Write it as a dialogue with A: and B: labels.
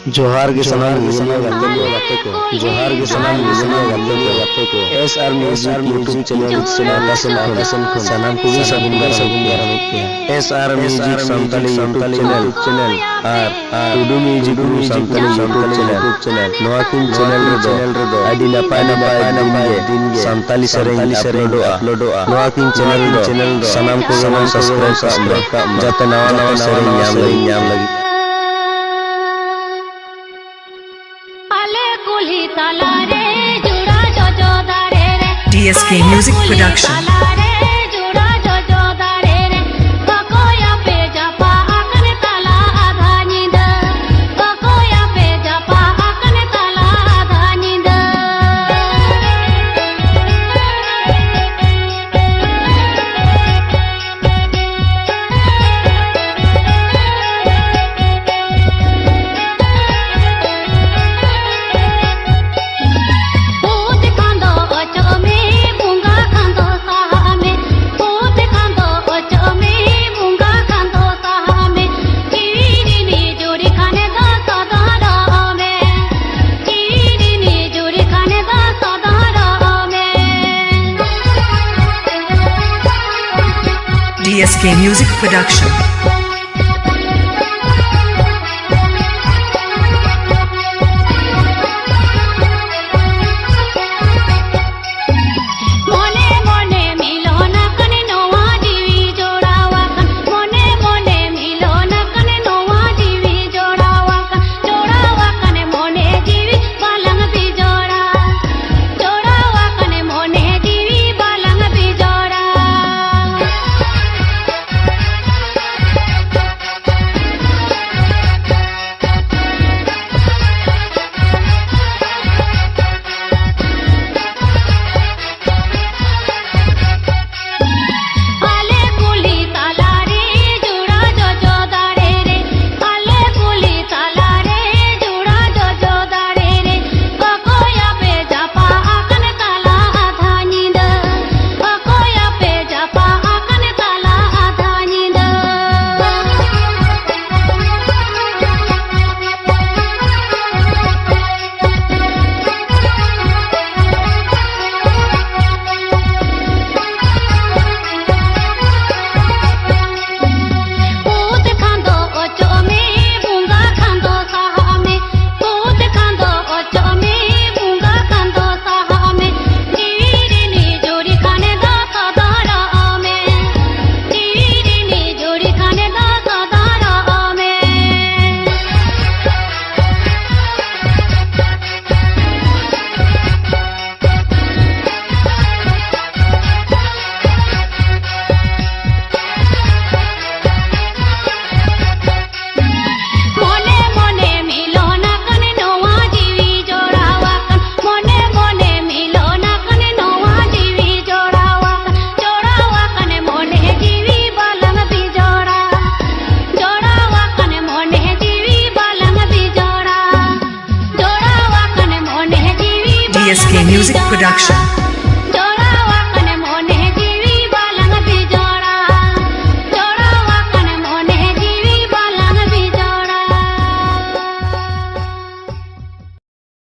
A: जोहार के सलाम गाते को जोहार के सलाम गाते को एसआर म्यूजिक यूट्यूब चैनल पसंद को सलाम को भी Sagun SR music Santali YouTube channel और Tudu music Santali YouTube channel नोआ किन चैनल रे दो आदि नपाय दिन गे संताली सेरेंग अपलोडोआ नोआ किन चैनल दो सलाम को सब्सक्राइब का जाते नवा सेरेंग ᱧᱟᱢ लगी
B: DSK Music Production. DSK Music Production.